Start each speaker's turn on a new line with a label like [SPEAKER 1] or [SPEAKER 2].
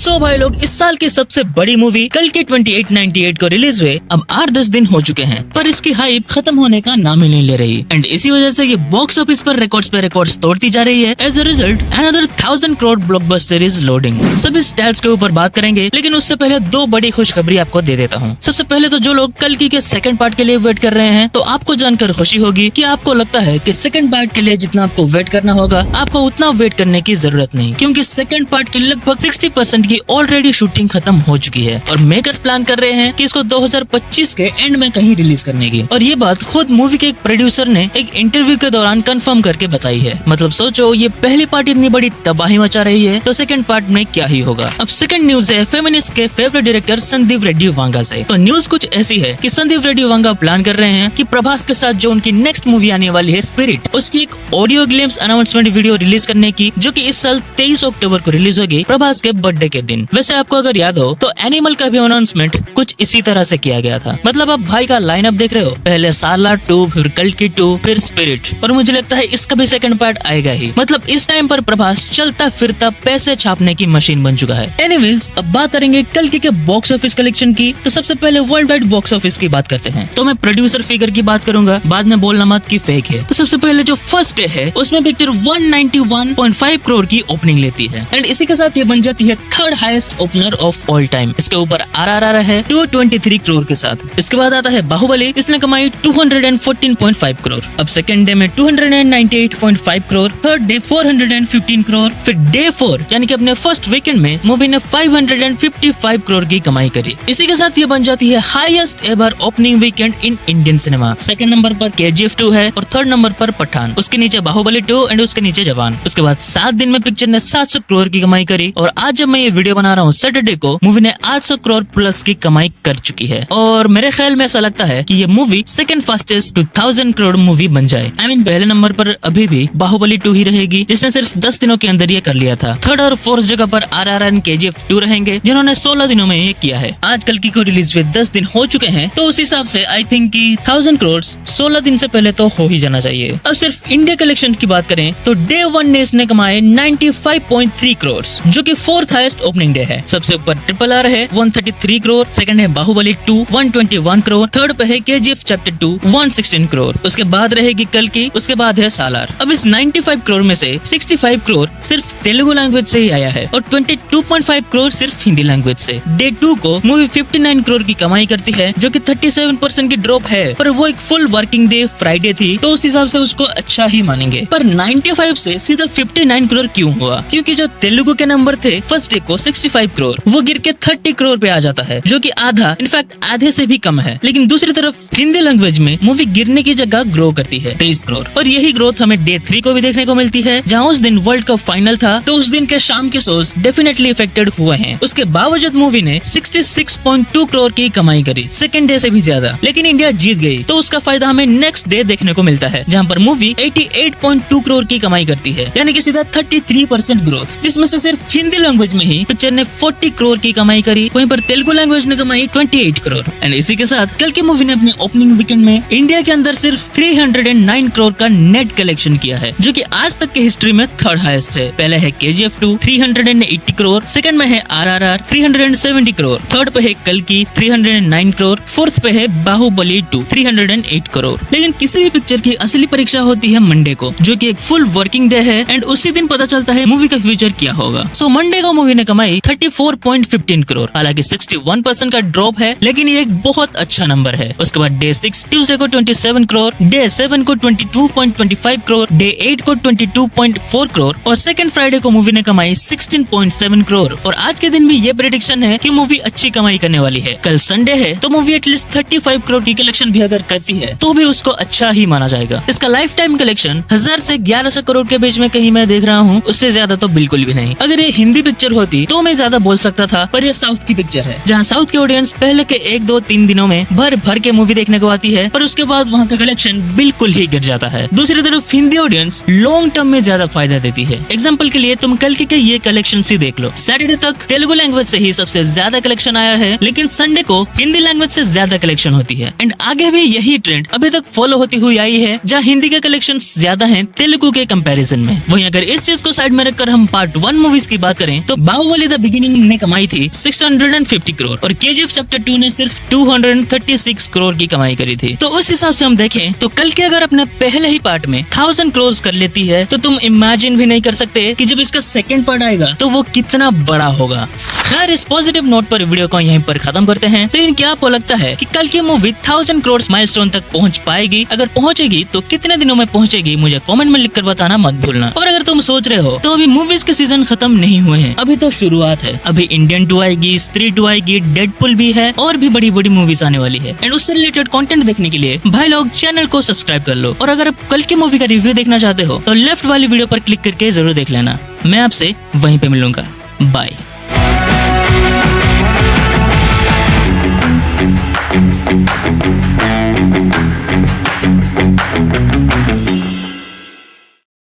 [SPEAKER 1] सो भाई लोग, इस साल की सबसे बड़ी मूवी कल के 2898 को रिलीज हुए अब 8-10 दिन हो चुके हैं, पर इसकी हाइप खत्म होने का नाम ही नहीं ले रही। एंड इसी वजह से ये बॉक्स ऑफिस पर रिकॉर्ड्स तोड़ती जा रही है। As a result another 1000 crore blockbuster is loading. सभी स्टैट्स के ऊपर बात करेंगे, लेकिन उससे पहले दो बड़ी खुशखबरी आपको दे देता हूँ। सबसे पहले तो जो लोग कल की के सेकंड पार्ट के लिए वेट कर रहे हैं, तो आपको जानकर खुशी होगी कि आपको लगता है कि सेकंड पार्ट के लिए जितना आपको वेट करना होगा, आपको उतना वेट करने की जरूरत नहीं, क्योंकि सेकंड पार्ट की लगभग 60% की ऑलरेडी शूटिंग खत्म हो चुकी है और मेकर्स प्लान कर रहे हैं कि इसको 2025 के एंड में कहीं रिलीज करने की। और ये बात खुद मूवी के एक प्रोड्यूसर ने एक इंटरव्यू के दौरान कंफर्म करके बताई है। मतलब सोचो, ये पहली पार्ट इतनी बड़ी तबाही मचा रही है, तो सेकंड पार्ट में क्या ही होगा। अब सेकंड न्यूज है फेमिनिस्ट के फेवरेट डायरेक्टर संदीप रेड्डी वांगा से। तो न्यूज कुछ ऐसी है कि संदीप रेड्डी वांगा प्लान कर रहे हैं कि प्रभास के साथ जो उनकी नेक्स्ट मूवी आने वाली है स्पिरिट, उसकी एक audio glimpse announcement video release करने की, जो कि इस साल 23 अक्टूबर को रिलीज होगी प्रभास के बर्थडे के दिन। वैसे आपको अगर याद हो तो एनिमल का भी अनाउंसमेंट कुछ इसी तरह से किया गया था। मतलब आप भाई का लाइनअप देख रहे हो, पहले सालार 2, फिर कल्कि 2, फिर स्पिरिट, और मुझे लगता है इसका भी सेकंड पार्ट आएगा ही। मतलब इस टाइम पर प्रभास चलता फिरता पैसे छापने की मशीन बन चुका है। एनीवेज, अब बात करेंगे कल्कि के बॉक्स ऑफिस कलेक्शन की। तो सबसे पहले वर्ल्ड वाइड बॉक्स ऑफिस की बात करते हैं। तो मैं प्रोड्यूसर फिगर की बात करूंगा, बाद में बोलना मत की फेक है। तो सबसे पहले जो फर्स्ट डे है, उसमें पिक्चर 191.5 करोड़ की ओपनिंग लेती है एंड इसी के साथ ये बन जाती है third highest opener of all time. इसके ऊपर आरआरआर है 223 करोड़ के साथ। इसके बाद आता है बाहुबली, इसने कमाई 214.5 करोड़। अब सेकंड डे में 298.5 करोड़, थर्ड डे 415 करोड़, फिर डे 4 यानी कि अपने फर्स्ट वीकेंड में मूवी ने 555 करोड़ की कमाई करी। इसी के साथ ये बन जाती है highest ever opening weekend in Indian cinema. Second number पर KGF 2 है और थर्ड नंबर पर पठान, उसके नीचे बाहुबली 2 एंड उसके नीचे जवान। उसके बाद 7 दिन में पिक्चर ने 700 करोड़ की कमाई करी और आज जब मैं ये वीडियो बना रहा हूँ सैटरडे को, मूवी ने 800 करोड़ प्लस की कमाई कर चुकी है। और मेरे ख्याल में ऐसा लगता है कि ये movie second fastest 2000 crore movie बन जाए। पहले नंबर पर अभी भी बाहुबली 2 ही रहेगी, जिसने सिर्फ 10 दिनों के अंदर ये कर लिया था। थर्ड और फोर्थ जगह पर RRR एंड KGF 2 रहेंगे, जिन्होंने 16 दिनों में ये किया है। आज कल की को रिलीज हुए 10 दिन हो चुके हैं, तो उस हिसाब से आई थिंक कि 1000 करोड़ 16 दिन से पहले तो हो ही जाना चाहिए। अब सिर्फ इंडिया कलेक्शन की बात करें तो डे 1 ने इसने कमाए 95.3 करोड़, जो कि फोर्थ हाईएस्ट ओपनिंग डे है। सबसे ऊपर RRR है 133 करोड़, सेकंड है बाहुबली 2 121 करोड़, थर्ड पे है KGF चैप्टर 2 116 करोड़, उसके बाद रहेगी कल्कि, उसके बाद है सालार। अब इस 95 करोड़ में से 65 करोड़ सिर्फ तेलुगु लैंग्वेज से ही आया है और 22.5 करोड़ सिर्फ हिंदी लैंग्वेज से। डे 2 को मूवी 59 करोड़ की कमाई करती है, जो कि 37% की ड्रॉप है, पर वो एक फुल वर्किंग डे फ्राइडे थी, तो उस हिसाब से उसको अच्छा ही मानेंगे। पर 95 से सीधा 59 करोड़ क्यों हुआ? क्योंकि जो तेलुगु के नंबर थे फर्स्ट डे को 65 करोड़, वो गिर के 30 करोड़ पे आ जाता है, जो कि आधा, इनफैक्ट आधे से भी कम है। लेकिन दूसरी तरफ हिंदी लैंग्वेज में मूवी गिरने की जगह ग्रो करती है 23 करोड़, और यही ग्रोथ हमें डे 3 को भी देखने को मिलती है, जहां उस दिन वर्ल्ड कप फाइनल था, तो उस दिन के शाम के शोज डेफिनेटली इफेक्टेड हुए हैं। उसके बावजूद मूवी ने 66.2 करोड़ की कमाई करी, सेकंड डे से भी ज्यादा। लेकिन इंडिया जीत गई, तो उसका फायदा हमें नेक्स्ट डे देखने को मिलता है, जहां पर मूवी 88.2 करोड़ की कमाई करती है, यानी कि सीधा 33% ग्रोथ, जिसमें से सिर्फ हिंदी लैंग्वेज में ही पिक्चर ने 40 करोड़ की कमाई करी, वहीं पर तेलुगु लैंग्वेज ने कमाई 28 करोड़। एंड इसी के साथ कल की मूवी ने अपने ओपनिंग वीकेंड में इंडिया के अंदर सिर्फ 309 करोड़ का नेट कलेक्शन किया है, जो कि आज तक की हिस्ट्री में थर्ड हाईएस्ट है। पहले है KGF 2 380 करोड़, सेकंड में है RRR 370 करोड़, थर्ड पे है कल्कि 309 करोड़, फोर्थ पे है बाहुबली 2 308 करोड़। लेकिन किसी भी पिक्चर की असली परीक्षा होती है मंडे को, जो कि एक फुल वर्किंग डे है, एंड उसी दिन पता चलता है मूवी का फ्यूचर क्या होगा। सो मंडे को मूवी ने कमाई 34.15 करोड़, हालांकि 61% का ड्रॉप है, लेकिन ये एक बहुत अच्छा नंबर है। उसके बाद डे 6 ट्यूसडे को 27 करोड़, डे 7 को 22.25 करोड़, डे 8 को 22.4 करोड़, और सेकंड फ्राइडे को मूवी ने कमाई 16.7 करोड़। और आज के दिन भी ये प्रेडिक्शन है कि मूवी अच्छी कमाई करने वाली है। कल संडे है, तो मूवी एटलीस्ट 35 करोड़ की कलेक्शन भी अगर करती है, तो भी उसको अच्छा ही माना जाएगा। इसका लाइफ टाइम कलेक्शन 1000 से 1100 करोड़ के बीच में कहीं मैं देख रहा हूँ, उससे ज्यादा तो बिल्कुल भी नहीं। अगर ये हिंदी पिक्चर होती तो मैं ज्यादा बोल सकता था, पर ये साउथ की पिक्चर है, जहाँ साउथ के ऑडियंस पहले के 1-2-3 दिनों में भर भर के मूवी देखने को आती है, पर उसके बाद वहाँ का कलेक्शन बिल्कुल ही गिर जाता है। दूसरी तरफ हिंदी ऑडियंस लॉन्ग टर्म में ज्यादा फायदा देती है। एग्जाम्पल के लिए तुम कल के ये कलेक्शन ही देख लो। सैटरडे तक तेलुगु लैंग्वेज से ही सबसे ज्यादा कलेक्शन आया है, लेकिन संडे को हिंदी लैंग्वेज से ज्यादा कलेक्शन होती है। एंड आगे भी यही ट्रेंड अभी तक फॉलो होती हुई आई है, जहाँ हिंदी के कलेक्शन ज्यादा है तेलुगु के कंपैरिजन में। वहीं अगर इस चीज को साइड में रखकर हम पार्ट 1 मूवीज की बात करें, तो बाहुबली बाहुबली द बिगिनिंग ने कमाई थी 650 करोड़ और केजीएफ चैप्टर 2 ने सिर्फ 236 करोड़ की कमाई करी थी। तो उस हिसाब से हम देखें तो कल के अगर अपने पहले ही पार्ट में 1000 करोड़ कर लेती है तो तुम इमेजिन भी नहीं कर सकते कि जब इसका सेकंड पार्ट आएगा तो वो कितना बड़ा होगा। खैर इस पॉजिटिव नोट पर वीडियो को यहीं पर खत्म करते हैं। लेकिन क्या आपको लगता है कि कल की मूवी 1000 करोड़ माइलस्टोन तक पहुंच पाएगी? अगर पहुंचेगी तो कितने दिनों में पहुंचेगी मुझे कमेंट में लिखकर बताना मत भूलना। और अगर तुम सोच रहे हो तो अभी मूवीज के सीजन खत्म नहीं हुए हैं, अभी तो शुरुआत है। अभी इंडियन 2 आएगी, स्त्री 2 आएगी, डेडपुल भी है और भी बड़ी बड़ी मूवीज आने वाली है। एंड उससे रिलेटेड कंटेंट देखने के लिए भाई लोग चैनल को सब्सक्राइब कर लो। और अगर आप कल की मूवी का रिव्यू देखना चाहते हो तो लेफ्ट वाली वीडियो पर क्लिक करके जरूर देख लेना। मैं आपसे वहीं पे मिलूंगा। बाय।